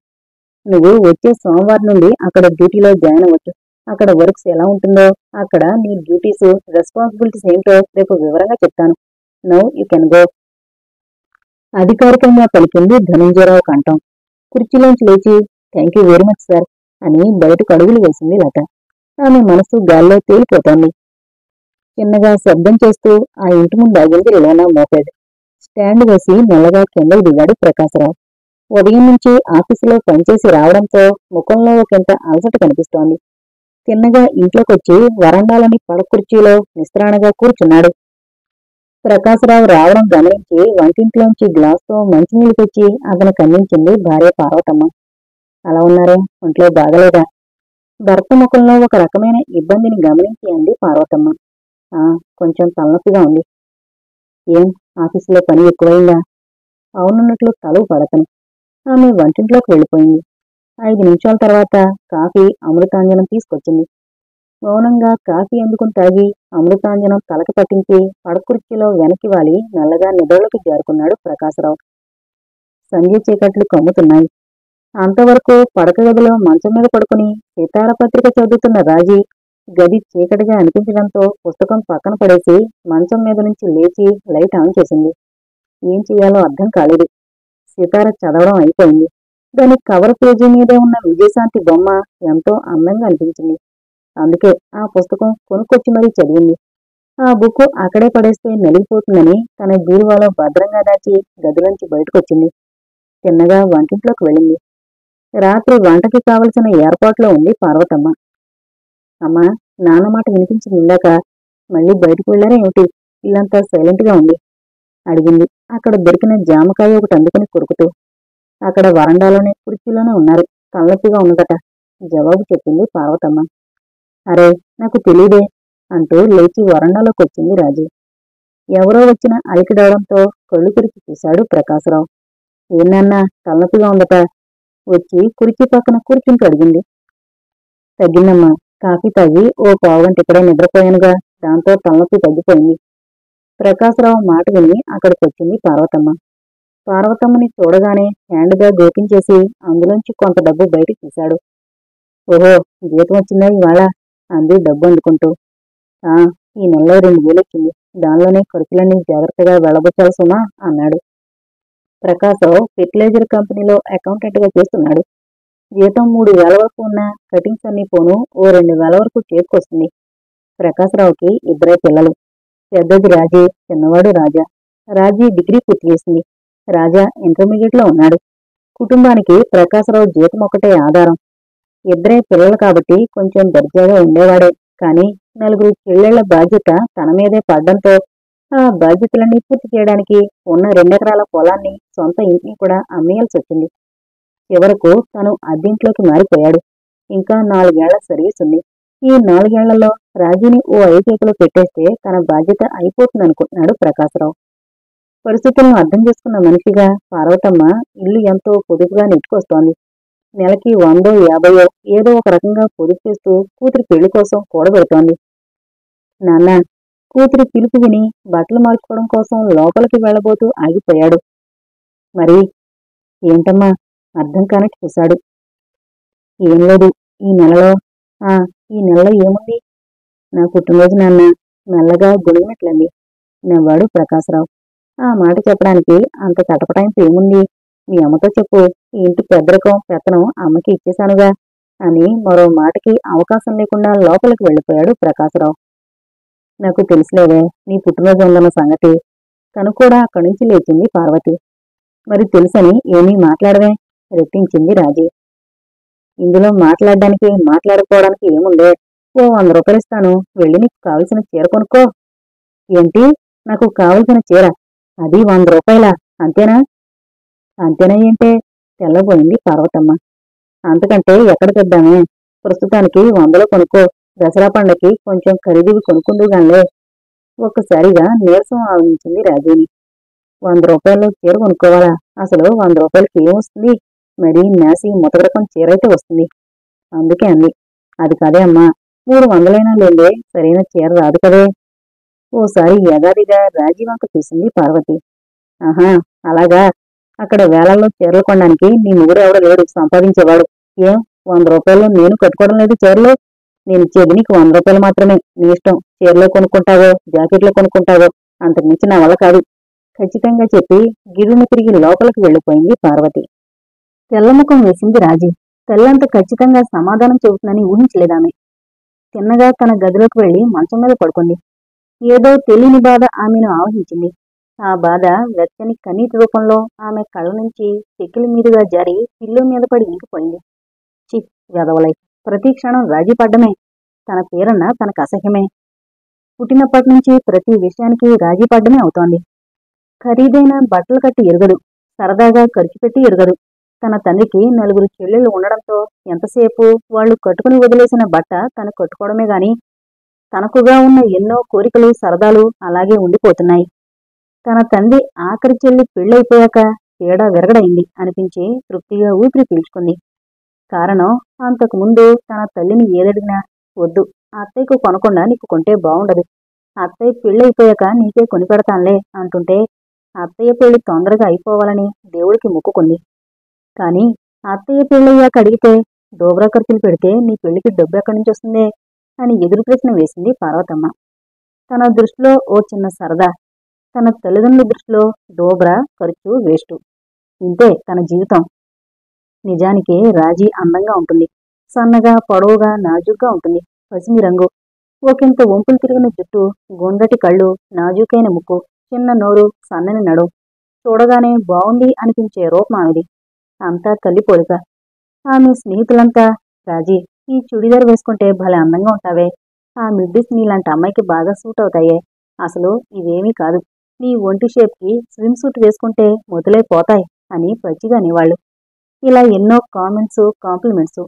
నువ్వు వచ్చే సోమవారం నుండి అక్కడ డ్యూటీలో జాయిన్ అవ్వచ్చు. అక్కడ వర్క్స్ ఎలా ఉంటుందో, అక్కడ నీ డ్యూటీస్, రెస్పాన్సిబిలిటీస్ ఏంటో రేపు వివరంగా చెప్తాను. Now you can go. అధికారికంగా పలికింది ధనంజయరావు కంఠం. కుర్చీలోంచి లేచి thank you very much sir అని బయటకు అడుగులు వేసింది లత. ఆమె మనసు గాల్లో తేలిపోతోంది. చిన్నగా శబ్దం చేస్తూ ఆ ఇంటి ముందు ఆగింది లోనా మోపెడ్. స్టాండ్ వేసి మెల్లగా కిందకు దిగాడు ప్రకాశరావు. ఉదయం నుంచి ఆఫీసులో పనిచేసి రావడంతో ముఖంలో ఒకంత అలసట కనిపిస్తోంది. తిన్నగా ఇంట్లోకొచ్చి వరండాలోని పడకుర్చీలో నిస్త్రాణగా కూర్చున్నాడు. ప్రకాశరావు రావడం గమనించి వంటింట్లోంచి గ్లాస్తో మంచినీళ్లు తెచ్చి అతనికి అందించింది భార్య పార్వతమ్మ. అలా ఉన్నారే, ఒంట్లో బాగలేదా? భర్త ముఖంలో ఒక రకమైన ఇబ్బందిని గమనించి అంది పార్వతమ్మ. ఆ కొంచెం తలనొప్పిగా ఉంది. ఏం ఆఫీసులో పని ఎక్కువైందా? అవునన్నట్లు తల పడకని ఆమె వంటింట్లోకి వెళ్ళిపోయింది. 5 నిమిషాల తర్వాత కాఫీ, అమృతాంజనం తీసుకొచ్చింది. మౌనంగా కాఫీ అందుకుని తాగి అమృతాంజనం తలకి పట్టించి పడకుర్చీలో వెనక్కి వాలి నల్లగా నిద్రలోకి జారుకున్నాడు ప్రకాశరావు. సంధ్య చీకట్లు కమ్ముతున్నాయి. అంతవరకు పడక గదిలో మంచం మీద పడుకుని సితారపత్రిక చదువుతున్న రాజీ గది చీకటిగా అనిపించడంతో పుస్తకం పక్కన పడేసి మంచం మీద నుంచి లేచి లైట్ ఆన్ చేసింది. ఏం చెయ్యాలో అర్థం కాలేదు. సితార చదవడం అయిపోయింది. దాని కవర్ పేజీ మీదే ఉన్న విజయశాంతి బొమ్మ ఎంతో అందంగా అనిపించింది. అందుకే ఆ పుస్తకం కొనుక్కొచ్చి మరీ చదివింది. ఆ బుక్ అక్కడే పడేస్తే నలిగిపోతుందని తన బీరువాలో భద్రంగా దాచి గదిలోంచి బయటకొచ్చింది. తిన్నగా వంటింట్లోకి వెళ్ళింది. రాత్రి వంటకి కావలసిన ఏర్పాట్లో ఉంది పార్వతమ్మ. అమ్మా, నాన్న మాట వినిపించింది ఇందాక. మళ్ళీ బయటకు వెళ్ళారా ఏమిటి? ఇల్లంతా సైలెంట్ గా ఉంది అడిగింది అక్కడ దొరికిన జామకాయ ఒకటి అందుకుని కొరుకుతూ. అక్కడ వరండాలోనే కుర్చీలోనే ఉన్నారు. తలనొప్పిగా ఉన్నదట జవాబు చెప్పింది పార్వతమ్మ. అరే, నాకు తెలీదే అంటూ లేచి వరండాలోకి వచ్చింది రాజీ. ఎవరో వచ్చిన అలికిడవడంతో కళ్ళు తెరిచి చూశాడు ప్రకాశరావు. ఏనాన్నా, తలనొప్పిగా ఉందట వచ్చి కుర్చీ పక్కన కూర్చుంటూ అడిగింది. తగ్గిందమ్మా. కాఫీ తాగి ఓ పావుగంట ఇక్కడే నిద్రపోయానుగా, దాంతో తలనొప్పి తగ్గిపోయింది. ప్రకాశరావు మాట విని అక్కడికొచ్చింది పార్వతమ్మ. పార్వతమ్మని చూడగానే హ్యాండ్ బ్యాగ్ ఓపెన్ చేసి అందులోంచి కొంత డబ్బు బయటికి తీశాడు. ఓహో, జీతం వచ్చిందా ఇవాళ అంది డబ్బు అందుకుంటూ. ఆ, ఈ నెలలో 2,000 వచ్చింది. దానిలోనే ఖర్చులన్నీ జాగ్రత్తగా వెళ్ళబుచ్చాలి సుమా అన్నాడు. ప్రకాశరావు ఫెర్టిలైజర్ కంపెనీలో అకౌంటెంట్ గా చేస్తున్నాడు. జీతం 3,000 వరకు ఉన్న కటింగ్స్ అన్ని పోను ఓ 2,000 వరకు చేతికొస్తుంది. ప్రకాశరావుకి 2 పిల్లలు. పెద్దది రాజీ, చిన్నవాడు రాజా. రాజీ డిగ్రీ పూర్తి చేసింది. రాజా ఇంటర్మీడియట్ లో ఉన్నాడు. కుటుంబానికి ప్రకాశరావు జీతం ఒకటే ఆధారం. 2 పిల్లలు కాబట్టి కొంచెం దర్జాగా ఉండేవాడే. కానీ 4 చెల్లెళ్ల బాధ్యత తన మీదే పడ్డంతో ఆ బాధ్యతలన్నీ పూర్తి చేయడానికి ఉన్న 2 ఎకరాల పొలాన్ని, సొంత ఇంటిని కూడా అమ్మేయాల్సి వచ్చింది. చివరకు తను అద్దెంట్లోకి మారిపోయాడు. ఇంకా 4 ఏళ్ల సర్వీస్ ఉంది. ఈ 4 ఏళ్లలో రాజీని ఓ ఐకేకలో పెట్టేస్తే తన బాధ్యత అయిపోతుందనుకుంటున్నాడు ప్రకాశరావు. పరిస్థితులను అర్థం చేసుకున్న మనిషిగా పార్వతమ్మ ఇల్లు ఎంతో పొదుపుగా నెట్టుకొస్తోంది. నెలకి 100, 50 ఏదో ఒక రకంగా పొదుపు చేస్తూ కూతురి పెళ్లి కోసం కూడబెడుతోంది. నాన్న, కూతురి పిలుపు విని బట్టలు మార్చుకోవడం కోసం లోపలికి వెళ్లబోతూ ఆగిపోయాడు. మరి ఏంటమ్మా? అర్థం కానట్టు చూశాడు. ఏం లేదు. ఈ నెలలో ఆ ఈ నెలలో ఏముంది? నా పుట్టినరోజు నాన్న మెల్లగా గొడిగినట్లంది. నవ్వాడు ప్రకాశరావు. ఆ మాట చెప్పడానికి అంత తటపటాయింపు ఏముంది? మీ అమ్మతో చెప్పు. ఈ ఇంటి పెద్దరకం పెత్తనం అమ్మకి ఇచ్చేశానుగా అని మరో మాటకి అవకాశం లేకుండా లోపలికి వెళ్ళిపోయాడు ప్రకాశరావు. నాకు తెలుసులేవే నీ పుట్టినరోజు ఉందన్న సంగతి. తను కూడా అక్కడి నుంచి లేచింది పార్వతి. మరి తెలుసని ఏమీ మాట్లాడవే రెట్టించింది రాజీ. ఇందులో మాట్లాడడానికి మాట్లాడుకోవడానికి ఏముందే? ఓ 100 రూపాయలు ఇస్తాను, వెళ్ళి నీకు కావలసిన చీర కొనుక్కో. ఏంటి? నాకు కావలసిన చీర? అది 100 రూపాయలా? అంతేనా? అంతేనా ఏంటే? తెల్లబోయింది పార్వతమ్మ. అంతకంటే ఎక్కడ తెద్దామే? ప్రస్తుతానికి 100లో కొనుక్కో. దసరా పండగకి కొంచెం ఖరీదువి కొనుక్కుందుగానిలే. ఒక్కసారిగా నీరసం ఆవహించింది రాజీని. 100 రూపాయలు చీర కొనుక్కోవాలా? అసలు 100 రూపాయలకి ఏమొస్తుంది? మరీ నేసి ముతకరకం చీరైతే వస్తుంది. అందుకే అంది. అది కాదే అమ్మా, 300లైనా లేదే సరైన చీర రాదు కదే. ఓసారి యగాదిగా రాజీ వంక చూసింది పార్వతి. ఆహా, అలాగా? అక్కడ వేలల్లో చీరలు కొనడానికి నీ మొగుడు ఎవడో లేడు సంపాదించేవాడు. ఏం 100 రూపాయలు నేను కట్టుకోవడం లేదు చీరలు? నేనిచ్చేది నీకు 100 రూపాయలు మాత్రమే. నీ ఇష్టం. చీరలో కొనుక్కుంటావో, జాకెట్లో కొనుక్కుంటావో, అంతకుమించి నా వల్ల కాదు ఖచ్చితంగా చెప్పి గిరును తిరిగి లోపలికి వెళ్ళిపోయింది పార్వతి. తెల్లముఖం వేసింది రాజీ. తెల్లంత ఖచ్చితంగా సమాధానం చెబుతుందని ఊహించలేదామె. తిన్నగా తన గదిలోకి వెళ్లి మంచం మీద పడుకుంది. ఏదో తెలియని బాధ ఆమెను ఆవహించింది. ఆ బాధ వెచ్చని కన్నీటి రూపంలో ఆమె కళ్ళ నుంచి చెక్కిలి మీదుగా జారి పిల్లో మీద పడి ఇంకిపోయింది. చి వెధవలై, ప్రతి క్షణం రాజీ పడ్డమే. తన పేరన్నా తనకు అసహ్యమే. పుట్టినప్పటి నుంచి ప్రతి విషయానికి రాజీ పడ్డమే అవుతోంది. ఖరీదైన బట్టలు కట్టి ఎరగదు. సరదాగా ఖర్చు పెట్టి ఎరగదు. తన తండ్రికి 4 చెల్లెళ్ళు ఉండడంతో ఎంతసేపు వాళ్లు కట్టుకుని వదిలేసిన బట్ట తను కట్టుకోవడమే గాని తనకుగా ఉన్న ఎన్నో కోరికలు సరదాలు అలాగే ఉండిపోతున్నాయి. తన తండ్రి ఆఖరి చెల్లి పెళ్ళైపోయాక తేడా విరగడైంది అనిపించి తృప్తిగా ఊపిరి పీల్చుకుంది. కారణం, అంతకుముందు తన తల్లిని ఏదడిగినా వద్దు, అత్తయ్యకు కొనకుండా నీకు కొంటే బావుండదు, అత్తయ్య పెళ్ళైపోయాక నీకే కొనిపెడతాన్లే అంటుంటే అత్తయ్య పెళ్లి తొందరగా అయిపోవాలని దేవుడికి మొక్కుకుంది. కాని అత్తయ్య పెళ్ళయ్యాక అడిగితే డోబ్రా ఖర్చులు పెడితే నీ పెళ్లికి డబ్బు ఎక్కడి నుంచి వస్తుందే అని ఎదురు ప్రశ్న వేసింది పార్వతమ్మ. తన దృష్టిలో ఓ చిన్న సరదా, తన తల్లిదండ్రుల దృష్టిలో డోబ్రా ఖర్చు వేస్టు. ఇంతే తన జీవితం. నిజానికి రాజీ అందంగా ఉంటుంది. సన్నగా, పొడవుగా, నాజూగ్గా ఉంటుంది. పసిమి రంగు, ఒకంత వంపులు తిరిగిన జుట్టు, గుండ్రటి కళ్ళు, నాజూకైన ముక్కు, చిన్న నోరు, సన్నని నడు, చూడగానే బావుంది అనిపించే రూపం ఆమెది. అంతా తల్లి పోలిక. ఆమె స్నేహితులంతా, రాజీ, ఈ చుడిదార్ వేసుకుంటే భలే అందంగా ఉంటావే, ఆ మిడ్డీస్ నీలాంటి అమ్మాయికి బాగా సూట్ అవుతాయే, అసలు ఇవేమీ కాదు, నీ ఒంటి షేప్కి స్విమ్ సూట్ వేసుకుంటే మొదలై పోతాయి అని పచ్చిగా అనేవాళ్ళు. ఇలా ఎన్నో కామెంట్స్, కాంప్లిమెంట్స్.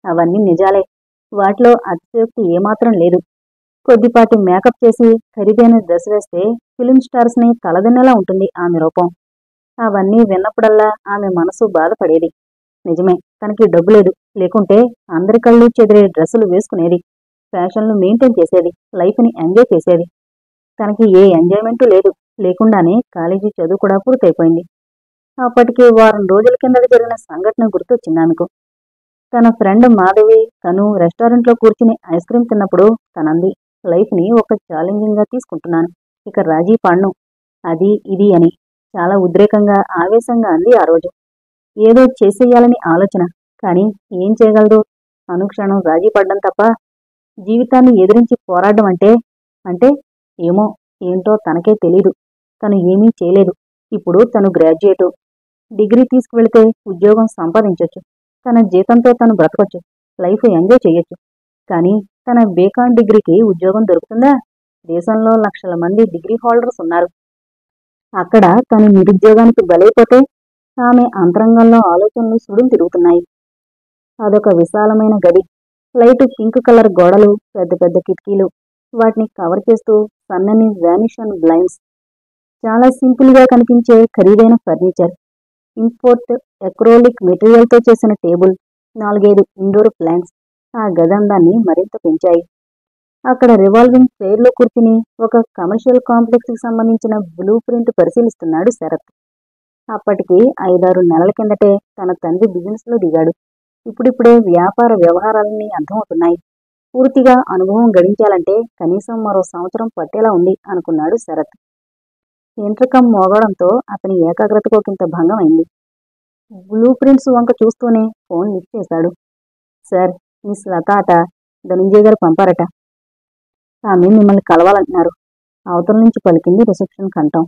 అవన్నీ నిజాలే. వాటిలో అతిశయోక్తి ఏమాత్రం లేదు. కొద్దిపాటి మేకప్ చేసి ఖరీదైన డ్రెస్ వేస్తే ఫిలిం స్టార్స్ ని తలదిన్నేలా ఉంటుంది ఆమె రూపం. అవన్నీ విన్నప్పుడల్లా ఆమె మనసు బాధపడేది. నిజమే, తనకి డబ్బు లేదు, లేకుంటే అందరి కళ్ళు చెదిరే డ్రెస్సులు వేసుకునేది, ఫ్యాషన్లు మెయింటైన్ చేసేది, లైఫ్ని ఎంజాయ్ చేసేది. తనకి ఏ ఎంజాయ్మెంటు లేదు. లేకుండానే కాలేజీ చదువు కూడా పూర్తయిపోయింది. అప్పటికి వారం రోజుల కిందట జరిగిన సంఘటన గుర్తొచ్చింది ఆమెకు. తన ఫ్రెండ్ మాధవి, తను రెస్టారెంట్లో కూర్చుని ఐస్ క్రీం తిన్నప్పుడు తనంది, లైఫ్ని ఒక ఛాలెంజింగ్ గా తీసుకుంటున్నాను, ఇక రాజీ పడ్ను, అది ఇది అని. చాలా ఉద్రేకంగా, ఆవేశంగా అంది ఆ రోజు. ఏదో చేసేయాలని ఆలోచన, కానీ ఏం చేయగలదు? అనుక్షణం రాజీ పడ్డం తప్ప జీవితాన్ని ఎదిరించి పోరాడడం అంటే ఏమో, ఏంటో తనకే తెలీదు. తను ఏమీ చేయలేదు. ఇప్పుడు తను గ్రాడ్యుయేటు, డిగ్రీ తీసుకువెళితే ఉద్యోగం సంపాదించొచ్చు, తన జీతంతో తను బ్రతకొచ్చు, లైఫ్ ఎంజాయ్ చెయ్యొచ్చు. కానీ తన బీకాం డిగ్రీకి ఉద్యోగం దొరుకుతుందా? దేశంలో లక్షల మంది డిగ్రీ హోల్డర్స్ ఉన్నారు. అక్కడ తను నిరుద్యోగానికి బలైపోతే ఆమె అంతరంగంలో ఆలోచనలు సుడుం తిరుగుతున్నాయి. అదొక విశాలమైన గది, లైట్ పింక్ కలర్ గోడలు, పెద్ద పెద్ద కిటికీలు, వాటిని కవర్ చేస్తూ సన్నని వానిషన్ బ్లైండ్స్, చాలా సింపుల్ గా కనిపించే ఖరీదైన ఫర్నిచర్, ఇంపోర్ట్ ఎక్రోలిక్ మెటీరియల్తో చేసిన టేబుల్, 4-5 ఇండోర్ ప్లాంట్స్ ఆ గదందాన్ని మరింత పెంచాయి. అక్కడ రివాల్వింగ్ చైర్లో కూర్చుని ఒక కమర్షియల్ కాంప్లెక్స్ కి సంబంధించిన బ్లూ ప్రింట్ పరిశీలిస్తున్నాడు శరత్. అప్పటికి 5-6 నెలల కిందటే తన తండ్రి బిజినెస్ లో దిగాడు. ఇప్పుడిప్పుడే వ్యాపార వ్యవహారాలన్నీ అర్థమవుతున్నాయి. పూర్తిగా అనుభవం గడించాలంటే కనీసం మరో సంవత్సరం పట్టేలా ఉంది అనుకున్నాడు శరత్. ఇంటర్కమ్ మోగడంతో అతని ఏకాగ్రతకోకింత భంగం అయింది. బ్లూ ప్రింట్స్ వంక చూస్తూనే ఫోన్ లిఫ్ట్ చేశాడు. సార్, మిస్ లత అట, ధనుంజయ్ గారు పంపారట. ఆమె మిమ్మల్ని కలవాలంటున్నారు, అవతల నుంచి పలికింది రిసెప్షన్ కంఠం.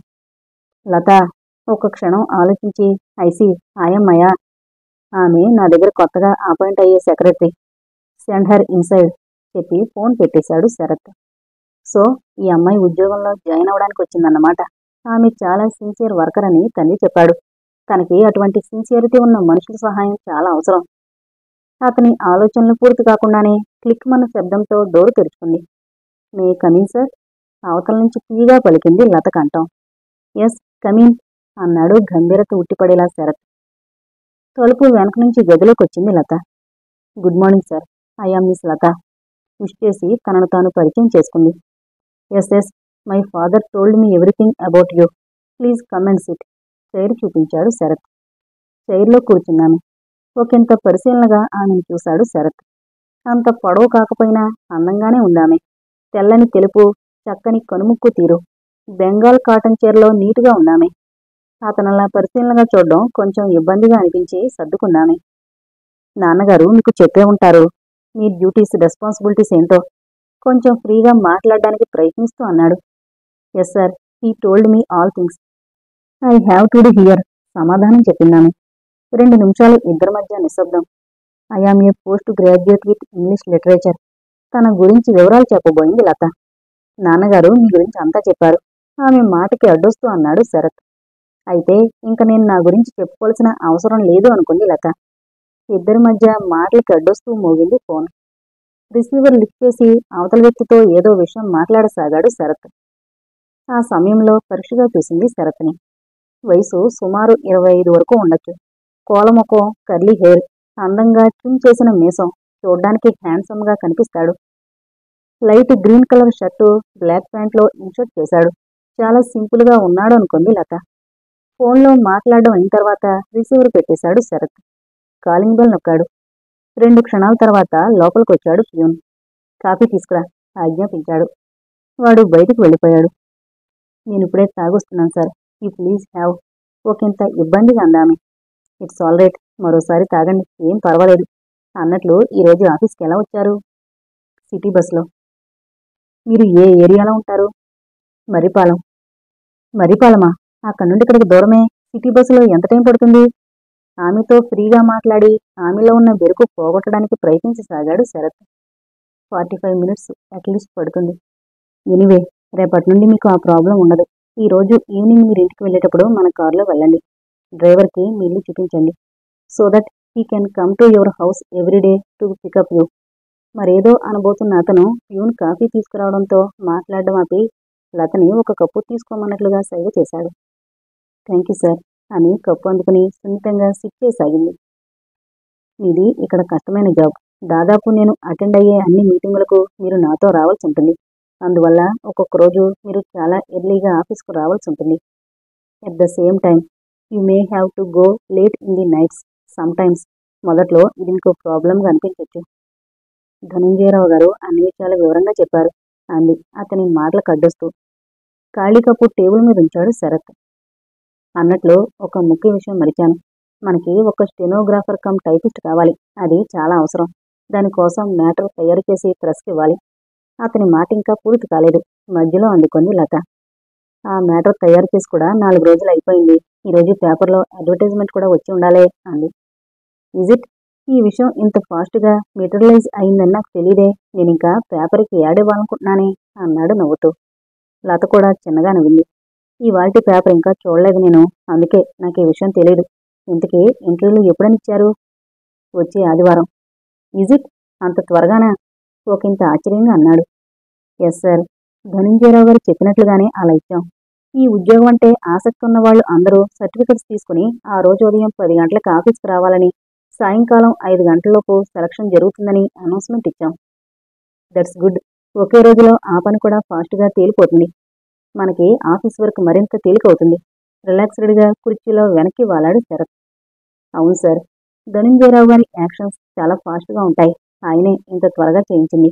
లత ఒక క్షణం ఆలోచించి, ఐసి ఆయమ్మయ్యా, ఆమె నా దగ్గర కొత్తగా అపాయింట్ అయ్యే సెక్రటరీ, సెండ్ హర్ ఇన్సైడ్ చెప్పి ఫోన్ పెట్టేశాడు శరత్. సో ఈ అమ్మాయి ఉద్యోగంలో జాయిన్ అవడానికి వచ్చిందన్నమాట. ఆమె చాలా సిన్సియర్ వర్కర్ అని తండ్రి చెప్పాడు. తనకి అటువంటి సిన్సియరిటీ ఉన్న మనుషుల సహాయం చాలా అవసరం. అతని ఆలోచనలు పూర్తి కాకుండానే క్లిక్ మన శబ్దంతో డోరు తెరుచుకుంది. మే కమిన్ సార్, అవతల నుంచి తీగా పలికింది లత కంఠం. ఎస్ కమిన్ అన్నాడు గంభీరత ఉట్టిపడేలా శరత్. తలుపు వెనక నుంచి గదిలోకి వచ్చింది Latha. Good morning sir, I am miss Latha wish చేసి తనను తాను పరిచయం చేసుకుంది. Yes yes, my father told me everything about you, please come and sit. Chair చూపించాడు శరత్. చైర్లో కూర్చున్నాను. ఒకంత పరిశీలనగా ఆమెను చూశాడు శరత్. అంత పొడవు కాకపోయినా అందంగానే ఉందామె. తెల్లని తెలుపు, చక్కని కనుముక్కు తీరు, బెంగాల్ కాటన్ చీరలో నీటుగా ఉందామె. అతనలా పరిశీలనగా చూడడం కొంచెం ఇబ్బందిగా అనిపించి సర్దుకున్నామె. నాన్నగారు మీకు చెప్పే ఉంటారు మీ డ్యూటీస్, రెస్పాన్సిబిలిటీస్ ఏంటో, కొంచెం ఫ్రీగా మాట్లాడడానికి ప్రయత్నిస్తూ అన్నాడు. Yes sir, he told me all things. I have to do here సమాధానం చెప్పిందామె. 2 నిమిషాలు ఇద్దరి మధ్య నిశ్శబ్దం. I am a post graduate with English literature. తన గురించి వివరాలు చెప్పబోయింది లత. నాన్నగారు మీ గురించి అంతా చెప్పారు, ఆమె మాటకి అడ్డొస్తూ అన్నాడు శరత్. అయితే ఇంక నేను నా గురించి చెప్పుకోవాల్సిన అవసరం లేదు అనుకుంది లత. ఇద్దరి మధ్య మాటలకి అడ్డొస్తూ మోగింది ఫోన్. రిసీవర్ లిఫ్ట్ చేసి అవతల వ్యక్తితో ఏదో విషయం మాట్లాడసాగాడు శరత్. ఆ సమయంలో పరీక్షగా చూసింది శరత్ని. వయసు సుమారు 25 వరకు ఉండొచ్చు. కోలముఖం, కర్లీ హెయిర్, అందంగా ట్రిమ్ చేసిన మీసం, చూడ్డానికి హ్యాండ్సమ్గా కనిపిస్తాడు. Light green colour shirt, black ప్యాంట్లో ఇన్షర్ట్ చేశాడు. చాలా సింపుల్గా ఉన్నాడు అనుకుంది లత. ఫోన్లో మాట్లాడడం అయిన తర్వాత రిసీవర్ పెట్టేశాడు శరత్. Calling bell నొక్కాడు. 2 క్షణాల తర్వాత లోపలికొచ్చాడు ప్యూన్. కాఫీ తీసుకురా ఆజ్ఞాపించాడు. వాడు బయటికి వెళ్ళిపోయాడు. నేనిప్పుడే తాగొస్తున్నాను సార్, యూ ప్లీజ్ హ్యావ్. ఒకంత ఇబ్బందిగా అందామె. ఇట్స్ ఆల్ రైట్, మరోసారి తాగండి, ఏం పర్వాలేదు. అన్నట్లు ఈరోజు ఆఫీస్కి ఎలా వచ్చారు? సిటీ బస్లో. మీరు ఏ ఏరియాలో ఉంటారు? మర్రిపాలెం. మర్రిపాలెమా? అక్కడి నుండి ఇక్కడికి దూరమే. సిటీ బస్సులో ఎంత టైం పడుతుంది? ఆమెతో ఫ్రీగా మాట్లాడి ఆమెలో ఉన్న బెరుకు పోగొట్టడానికి ప్రయత్నించసాగాడు శరత్. 45 మినిట్స్ అట్లీస్ట్ పడుతుంది. ఎనీవే, రేపటి నుండి మీకు ఆ ప్రాబ్లం ఉండదు. ఈ రోజు ఈవినింగ్ మీరు ఇంటికి వెళ్ళేటప్పుడు మన కారులో వెళ్ళండి. డ్రైవర్కి మీ ఇల్లు చూపించండి. So that he can come to your house everyday to pick up you. మరేదో అనబోతున్న అతను ప్యూన్ కాఫీ తీసుకురావడంతో మాట్లాడడం ఆపి లతని ఒక కప్పు తీసుకోమన్నట్లుగా సైగ చేశాడు. థ్యాంక్ యూ సార్ అని కప్పు అందుకుని సున్నితంగా సిప్ చేయసాగింది. మీది ఇక్కడ కష్టమైన జాబ్. దాదాపు నేను అటెండ్ అయ్యే అన్ని మీటింగులకు మీరు నాతో రావాల్సి ఉంటుంది. అందువల్ల ఒక్కొక్క రోజు మీరు చాలా ఎర్లీగా ఆఫీస్కు రావాల్సి ఉంటుంది. At the same time you may have to go late in the nights some times. మొదట్లో ఇది మీకు ప్రాబ్లంగా అనిపించవచ్చు. ధనంజయరావు గారు అన్ని విషయాలు వివరంగా చెప్పారు అంది అతని మాటలు కడ్డొస్తూ. ఖాళీ కప్పు టేబుల్ మీద ఉంచాడు శరత్. అన్నట్లు ఒక ముఖ్య విషయం మరిచాను. మనకి ఒక స్టెనోగ్రాఫర్ కమ్ టైపిస్ట్ కావాలి. అది చాలా అవసరం. దానికోసం మ్యాటర్ తయారు చేసి ప్రెస్కి ఇవ్వాలి. అతని మాట ఇంకా పూర్తి కాలేదు. మధ్యలో అందుకుంది లత. ఆ మ్యాటర్ తయారు చేసి కూడా 4 రోజులు అయిపోయింది. ఈరోజు పేపర్లో అడ్వర్టైజ్మెంట్ కూడా వచ్చి ఉండాలే అంది. Is it? ఈ విషయం ఇంత ఫాస్ట్గా మెటీరియలైజ్ అయిందని నాకు తెలీదే. నేనింకా పేపర్కి యాడ్ ఇవ్వాలనుకుంటున్నానే అన్నాడు నవ్వుతూ. లత కూడా చిన్నగా నవ్వింది. ఇవాల్టి పేపర్ ఇంకా చూడలేదు నేను, అందుకే నాకు ఈ విషయం తెలీదు. ఇంతకీ ఇంటర్వ్యూలు ఎప్పుడనిచ్చారు? వచ్చే ఆదివారం. Is it? అంత త్వరగానా? ఒకంత ఆశ్చర్యంగా అన్నాడు. ఎస్ సార్, ధనంజయరావు గారు చెప్పినట్లుగానే అలా ఇచ్చాం. ఈ ఉద్యోగం అంటే ఆసక్తి ఉన్న వాళ్ళు అందరూ సర్టిఫికెట్స్ తీసుకుని ఆ రోజు ఉదయం 10 గంటలకు ఆఫీస్కి రావాలని, సాయంకాలం 5 గంటలలోపు సెలక్షన్ జరుగుతుందని అనౌన్స్మెంట్ ఇచ్చాం. That's good. ఒకే రోజులో ఆ పని కూడా ఫాస్ట్గా తేలిపోతుంది. మనకి ఆఫీస్ వర్క్ మరింత తేలికవుతుంది. రిలాక్స్డ్గా కుర్చీలో వెనక్కి వాలాడు శరత్. అవును సార్, ధనంజయరావు గారి యాక్షన్స్ చాలా ఫాస్ట్గా ఉంటాయి. ఆయనే ఇంత త్వరగా చేయించింది.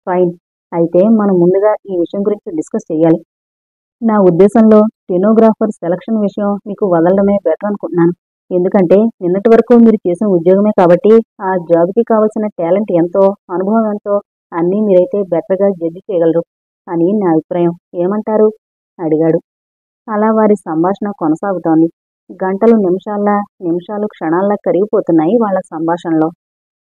ఫైన్. అయితే మనం ముందుగా ఈ విషయం గురించి డిస్కస్ చేయాలి. నా ఉద్దేశంలో స్టెనోగ్రాఫర్ సెలక్షన్ విషయం మీకు వదలడమే బెటర్ అనుకుంటున్నాను. ఎందుకంటే నిన్నటి వరకు మీరు చేసిన ఉద్యోగమే కాబట్టి ఆ జాబ్కి కావలసిన టాలెంట్ ఎంతో, అనుభవం ఎంతో అన్నీ మీరైతే బెటర్గా జడ్జి చేయగలరు అని నా అభిప్రాయం. ఏమంటారు? అడిగాడు. అలా వారి సంభాషణ కొనసాగుతోంది. గంటలు నిమిషాల్లా, నిమిషాలు క్షణాల్లా కరిగిపోతున్నాయి వాళ్ళ సంభాషణలో.